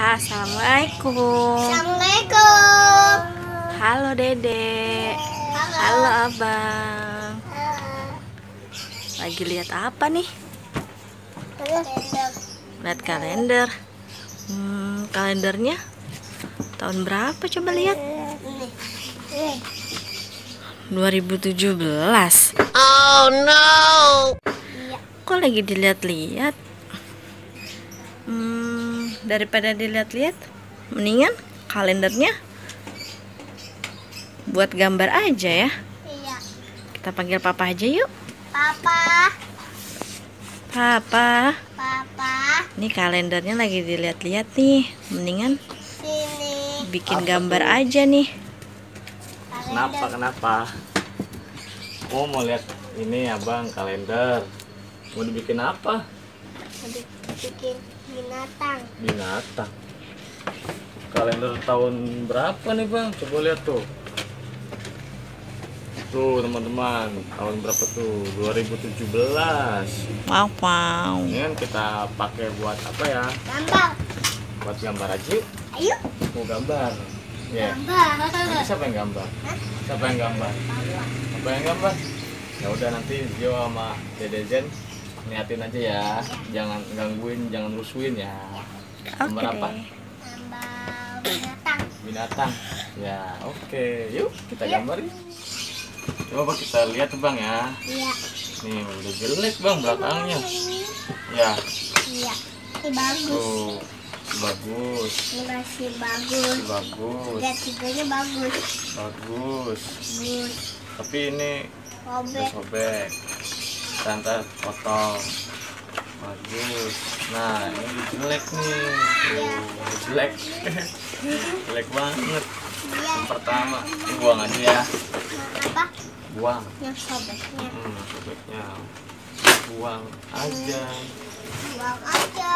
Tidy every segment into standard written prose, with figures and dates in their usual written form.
Assalamualaikum. Assalamualaikum. Halo Dede. Halo Abang. Lagi lihat apa nih? Lihat kalender. Kalendernya tahun berapa coba lihat? 2017. Oh no. Kok lagi dilihat-lihat? Daripada dilihat-lihat, mendingan kalendernya buat gambar aja ya. Iya. Kita panggil Papa aja yuk. Papa. Papa. Papa. Ini kalendernya lagi dilihat-lihat nih. Mendingan Sini. bikin Apa gambar tuh? aja nih. Kenapa? Oh, mau lihat ini abang kalender. Mau dibikin apa? Bikin binatang. Binatang. Kalender tahun berapa nih bang? Coba lihat tuh. Tuh teman-teman, tahun berapa tuh? 2017. Wow. Ini kan kita pakai buat apa ya? Gambar. Buat gambar aja yuk. Ayo. Mau gambar. Ya. Gambar. Nanti siapa yang gambar? Siapa yang gambar? Apa yang gambar? Ya udah nanti Zio sama Dede Zen niatin aja ya, jangan gangguin, jangan rusuin ya. Gambar apa? Gambar binatang. Binatang. Ya, oke. Yuk kita gambar yuk. Coba kita lihat tuh bang ya. Iya. Nih udah jelek bang belakangnya. Ya. Iya. Ini bagus. Tuh bagus. Ini masih bagus. Bagus. Lihat tiganya bagus. Bagus. Bagus. Tapi ini udah Robek. sobek. Santai potong. Bagus. Nah ini udah jelek nih. Udah jelek. Jelek banget. Iya. Yang pertama ini buang aja ya. Apa? Buang. Yang sobeknya. Sobeknya. Buang aja. Buang aja.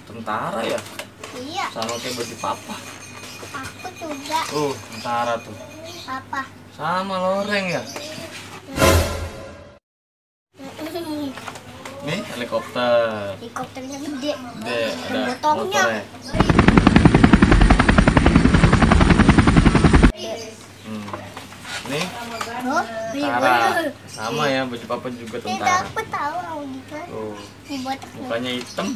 Tentara ya? Iya. Sama kayak baju papa. Aku juga. Tentara tuh. Apa? Sama loreng ya? Nih helikopter. Helikopternya gede. Gede, ada Motongnya. motornya. Nih Oh, tentara. Sama ya baju papa juga tidak tentara. aku tahu gitu. Tuh Dibuat mukanya hitam.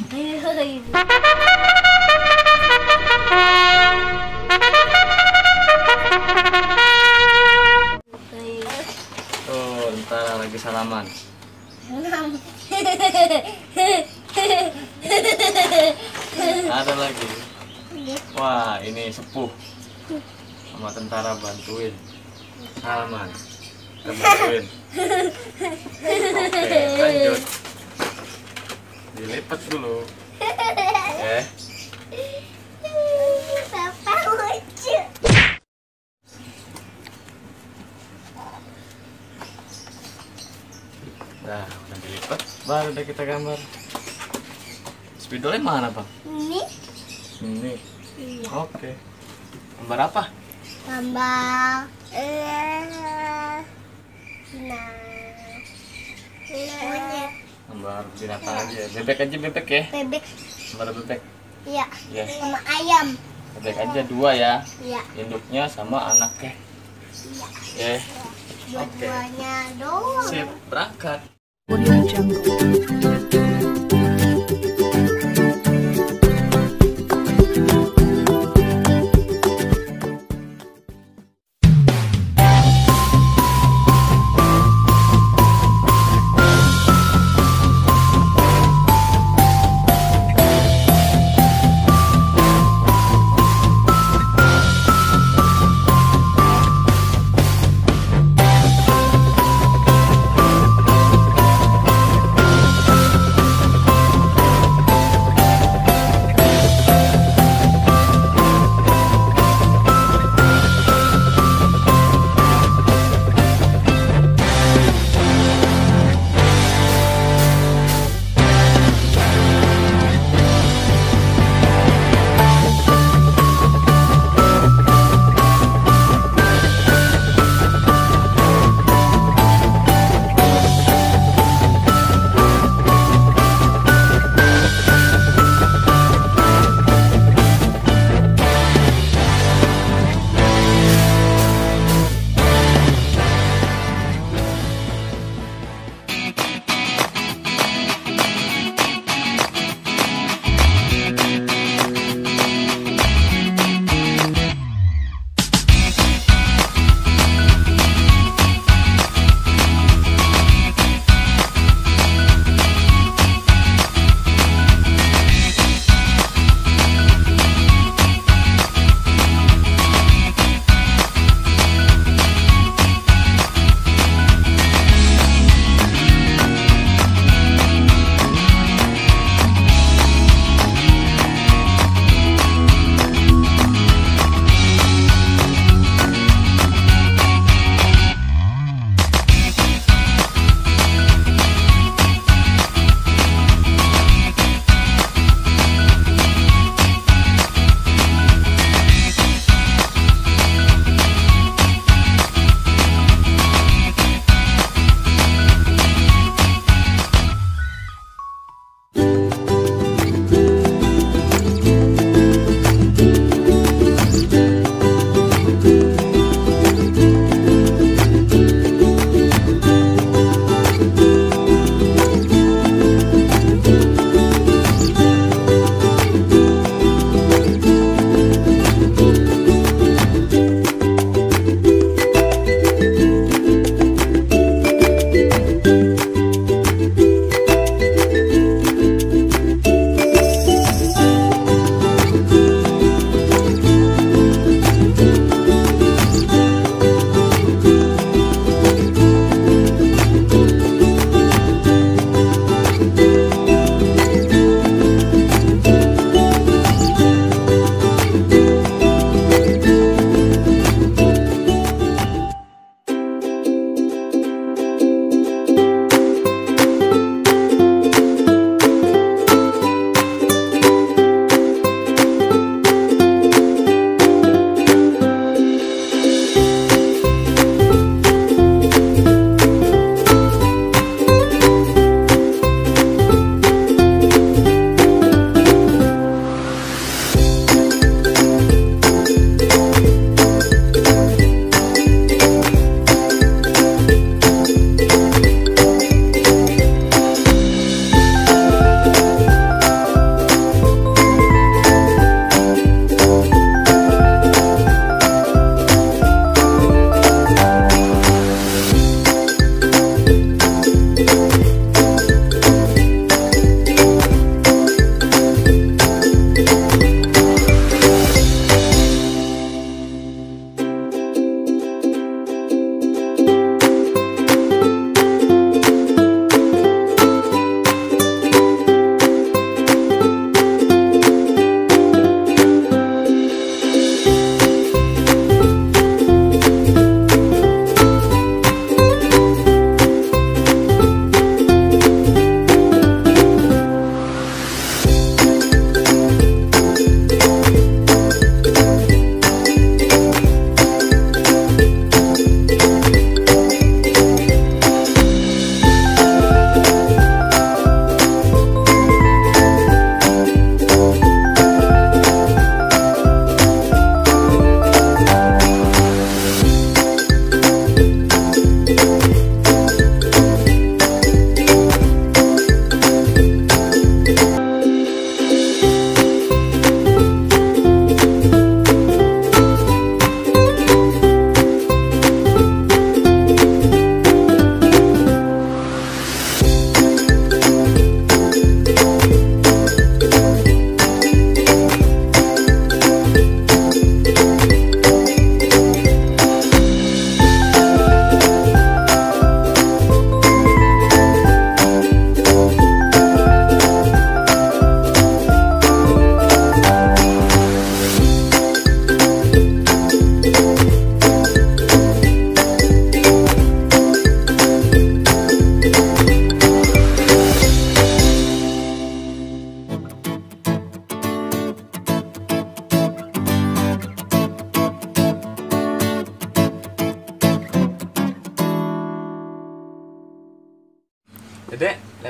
Tuh tentara lagi salaman. Ada lagi. Wah ini sepuh sama tentara bantuin salaman. Kita bantuin. Oke lanjut. Dilipat dulu. Papa lucu. Nah udah dilipat baru deh kita gambar. Spidolnya mana bang? Ini Ini. iya. Oke. Gambar apa? Gambar monyet. Gambar binatang aja. Bebek aja bebek ya. Bebek. Gambar bebek. Iya. Ya. Sama ayam. Bebek aja 2 ya. Iya. Induknya sama anaknya. Iya. Ya. Dua-duanya doang. Sip, berangkat. Audio Jungle.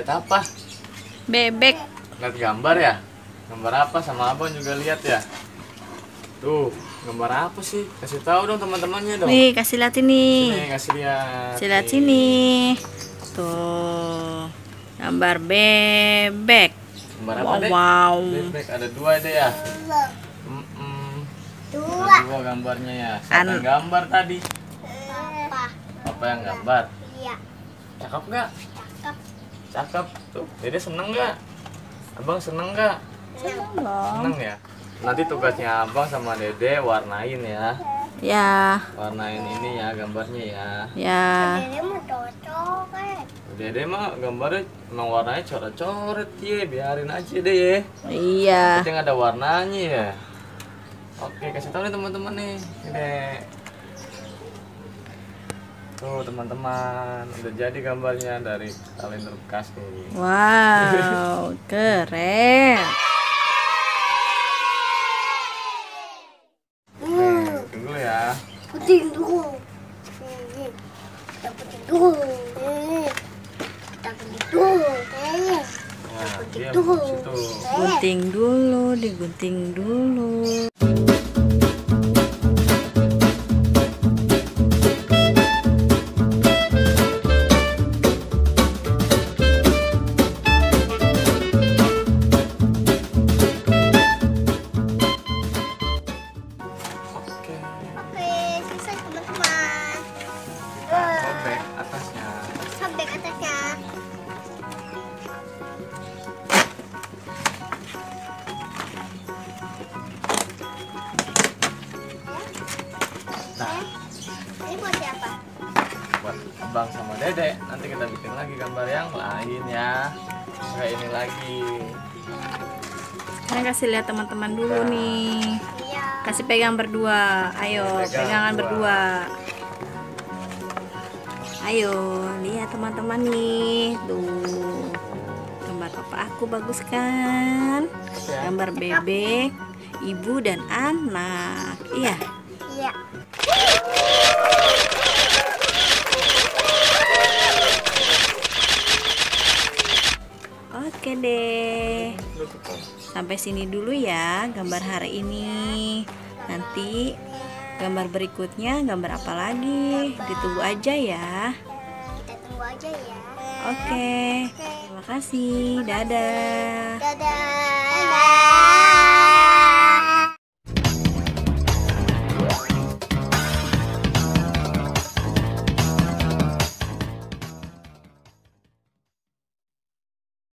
Lihat apa? Bebek. Lihat gambar ya? Gambar apa? Sama abang juga lihat ya. Tuh, gambar apa sih? Kasih tahu dong teman-temannya dong. Nih, kasih lihat ini. Sini, kasih lihat. Kasih lihat Nih. sini. Tuh. Gambar bebek. Gambar apa deh? Wow. Bebek ada 2 deh ya. Dua. Ada 2 gambarnya ya. Siapa yang gambar tadi? Papa. Apa yang gambar? Iya. Cakep nggak? Cakep. Cakep. Tuh, Dede seneng nggak? Abang seneng nggak? Seneng ya. Nanti tugasnya abang sama Dede warnain ya. Ya, Warnain ini ya gambarnya ya. ya. Dede mau cocok kan? Dede mah gambarnya emang warnanya coret-coret ya, biarin aja deh ya. Iya. Penting ada warnanya ya. Oke, kasih tahu nih teman-teman nih. Dede. Tuh teman-teman, udah jadi gambarnya dari kalender bekas nih. Wow, keren. Tunggu ya. Puting dulu. Kita puting dulu. Kita puting dulu. Nah, dia Tuh. situ. Gunting dulu, digunting dulu. Oke. Oke, selesai teman-teman. Sobek atasnya. Sobek atasnya. Nah, Ini buat siapa? buat abang sama Dede, nanti kita bikin lagi gambar yang lain ya. Kayak ini lagi. Sekarang kasih lihat teman-teman dulu nih. Iya. Kasih pegang berdua. Ayo, Pegang pegangan berdua. berdua. Ayo, lihat teman-teman nih. Tuh. Gambar papa aku bagus kan? Ya. Gambar bebek, ibu dan anak. Iya. Iya. Oke deh. Sampai sini dulu ya gambar hari ini. Nanti gambar berikutnya gambar apa lagi? Ditunggu aja ya. Kita tunggu aja ya. Oke. Terima kasih. Dadah. Dadah. Dadah.